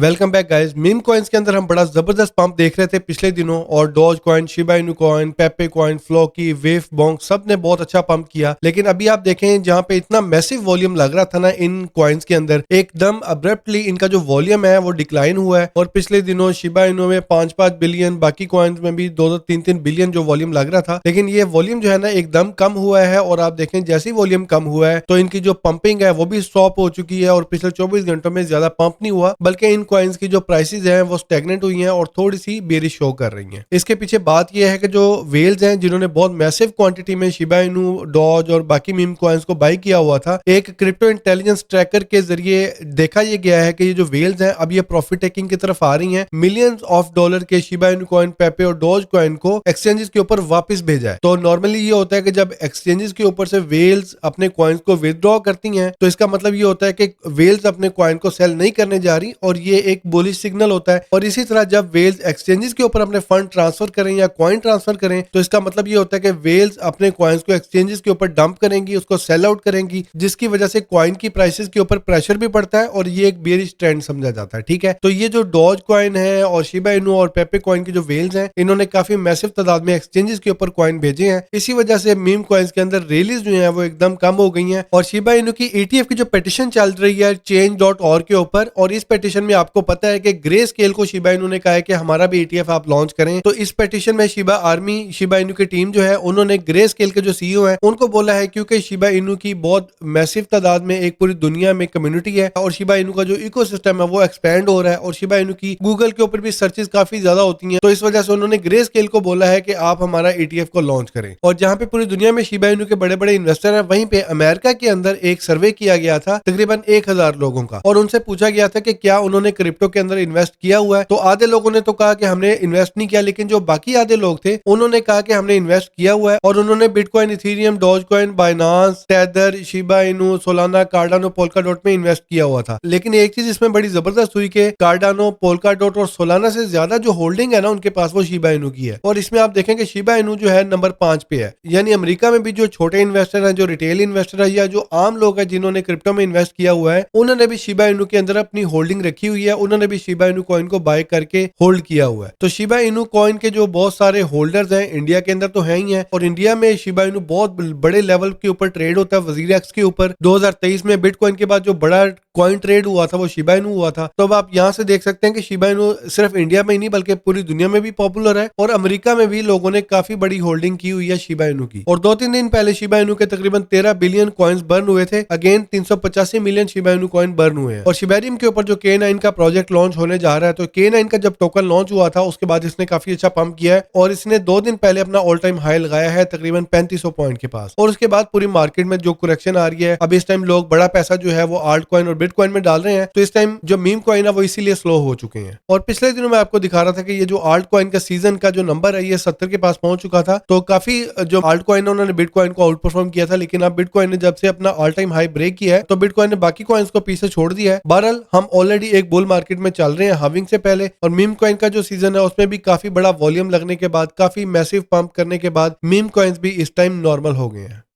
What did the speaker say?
Welcome back guys. Meme coins के अंदर हम बड़ा जबरदस्त पंप देख रहे थे पिछले दिनों और Doge coin, Shiba Inu coin, Pepe coin, Floki, वेव बॉन्क सब ने बहुत अच्छा पंप किया। लेकिन अभी आप देखें जहां पे इतना मैसिव वॉल्यूम लग रहा था ना इन कॉइन्स के अंदर, एकदम अब्रप्टली इनका जो वॉल्यूम है वो डिक्लाइन हुआ है। और पिछले दिनों शिबा इनू में 5-5 बिलियन, बाकी कॉइन्स में भी 2-2, 3-3 बिलियन जो वॉल्यूम लग रहा था, लेकिन ये वॉल्यूम जो है ना एकदम कम हुआ है। और आप देखें जैसे ही वॉल्यूम कम हुआ है तो इनकी जो पंपिंग है वो भी स्टॉप हो चुकी है और पिछले 24 घंटों में ज्यादा पंप नहीं हुआ, बल्कि इन कॉइन्स की जो प्राइसेस हैं वो स्टैग्नेंट हुई हैं और थोड़ी सी बेरिश शो कर रही हैं। इसके पीछे बात यह है कि जो वेल्स हैं जिन्होंने बहुत मैसिव क्वांटिटी में शिबा इनू, डॉज और बाकी मीम कॉइन्स को बाई किया हुआ था, एक क्रिप्टो इंटेलिजेंस ट्रैकर के जरिए देखा यह गया है कि ये जो वेल्स हैं अब ये प्रॉफिट टेकिंग की तरफ आ रही हैं। मिलियंस ऑफ डॉलर के शिबा इनू कॉइन, पेपे और डॉज कॉइन को एक्सचेंजेस के ऊपर वापस भेजा है। तो नॉर्मली ये होता है कि जब एक्सचेंजेस के ऊपर से वेल्स अपने कॉइन्स को विदड्रॉ करती हैं तो इसका मतलब ये होता है कि वेल्स अपने कॉइन को सेल नहीं करने जा रही और ये एक बुलिश सिग्नल होता है। और इसी तरह जब वेल्स एक्सचेंजेस के ऊपर अपने फंड ट्रांसफर करें या कॉइन ट्रांसफर करें तो इसका मतलब ये होता है कि वेल्स अपने कॉइन्स को एक्सचेंजेस के ऊपर डंप करेंगी, उसको सेल आउट करेंगी, जिसकी वजह से कॉइन की प्राइसेस के ऊपर प्रेशर भी पड़ता है और ये एक बेरिश ट्रेंड समझा जाता है। ठीक है, तो ये जो डॉज कॉइन है और शिबा इनू और पेपे कॉइन की जो वेल्स हैं, इन्होंने काफी मैसिव तादाद में एक्सचेंजेस के ऊपर कॉइन भेजे हैं। इसी वजह से मीम कॉइन्स के अंदर रैलीज जो है वो एकदम कम हो गई हैं। और शिबा इनू की ETF की जो पिटिशन चल रही है change.org के ऊपर, और इस पिटिशन में आपको पता है कि ग्रे स्केल को शिबा इनू ने कहा है कि हमारा भी ETF आप लॉन्च करें। तो इस पिटिशन में शिबा आर्मी, शिबा इनू की टीम जो है उन्होंने ग्रे स्केल के जो CEO हैं उनको बोला है, क्योंकि शिबा इनू की बहुत मैसिव तादाद में एक पूरी दुनिया में कम्युनिटी है और शिबा इनू का जो इकोसिस्टम है वो एक्सपैंड हो रहा है और शिबा इनू की गूगल के ऊपर भी सर्चेस काफी ज्यादा होती हैं। तो इस वजह से उन्होंने ग्रे स्केल को बोला है कि आप हमारा ETF को लॉन्च करें। और जहां पे पूरी दुनिया में शिबा इनू के बड़े बड़े इन्वेस्टर हैं, वहीं पे अमेरिका के अंदर एक सर्वे किया गया था तकरीबन 1000 लोगों का, और उनसे पूछा गया था कि क्या उन्होंने क्रिप्टो के अंदर इन्वेस्ट किया हुआ है। तो आधे लोगों ने तो कहा कि हमने इन्वेस्ट नहीं किया, लेकिन जो बाकी आधे लोग थे उन्होंने कहा कि हमने इन्वेस्ट किया हुआ है। और उन्होंने Bitcoin, Ethereum, Dogecoin, Binance, Tether, Shiba Inu, Solana, Cardano, Polkadot में इन्वेस्ट किया हुआ था। लेकिन एक चीज इसमें बड़ी जबरदस्त हुई कि कार्डानो, पोल्काडॉट और सोलाना से ज्यादा जो होल्डिंग है ना उनके पास, वो शिबा इनू की है। और इसमें आप देखें कि शिबा इनू जो है नंबर 5 पे है। यानी अमेरिका में भी जो छोटे इन्वेस्टर हैं, जो रिटेल इन्वेस्टर है या जो आम लोग हैं जिन्होंने क्रिप्टो में इन्वेस्ट किया हुआ है, उन्होंने भी शिबा इनू के अंदर अपनी होल्डिंग रखी हुई है। उन्होंने भी शिबा इनू कॉइन को बाय करके होल्ड किया हुआ है। तो शिबा इनू कॉइन के जो बहुत सारे होल्डर्स हैं इंडिया के अंदर तो है ही हैं, और इंडिया में शिबा इनू बहुत बड़े लेवल के ऊपर ट्रेड होता है। वजीर एक्स के ऊपर 2023 में बिटकॉइन के बाद जो बड़ा कॉइन ट्रेड हुआ था वो शिबा इनू हुआ था। तो अब आप यहाँ से देख सकते हैं कि शिबा इनू सिर्फ इंडिया में ही नहीं बल्कि पूरी दुनिया में भी पॉपुलर है, और अमेरिका में भी लोगों ने काफी बड़ी होल्डिंग की हुई है शिबा इनू की। और 2-3 दिन पहले शिबा इनू के तकरीबन 13 बिलियन कॉइन्स बर्न हुए थे। Again 385 million Shiba Inu coin burn हुए हैं। और शिबेरियम के ऊपर जो K9 का प्रोजेक्ट लॉन्च होने जा रहा है, तो K9 का जब टोकन लॉन्च हुआ था उसके बाद इसने काफी अच्छा पंप किया है और इसने 2 दिन पहले अपना ऑल टाइम हाई लगाया है तकरीबन 3500 पॉइंट के पास। और उसके बाद पूरी मार्केट में जो करेक्शन आ रही है, अब इस टाइम लोग बड़ा पैसा जो है वो आल्ट कॉइन और बिटकॉइन में डाल रहे हैं। तो इस टाइम जो मीम कॉइन है वो इसीलिए स्लो हो चुके हैं। और पिछले दिनों में आपको दिखा रहा था कि ये जो आल्ट कॉइन का सीजन का जो नंबर है ये 70 के पास पहुंच चुका था। तो काफी जो आल्ट कॉइन है उन्होंने बिटकॉइन को आउट परफॉर्म किया था, लेकिन अब बिटकॉइन ने जब से अपना ऑल टाइम हाई ब्रेक किया है तो बिटकॉइन ने बाकी कॉइन्स को पीछे छोड़ दिया है। बहरहाल हम ऑलरेडी एक बुल मार्केट में चल रहे हैं हाविंग से पहले, और मीम कॉइन का जो सीजन है उसमें भी काफी बड़ा वॉल्यूम लगने के बाद, काफी मैसिव पंप करने के बाद मीम कॉइन्स भी इस टाइम नॉर्मल हो गए हैं।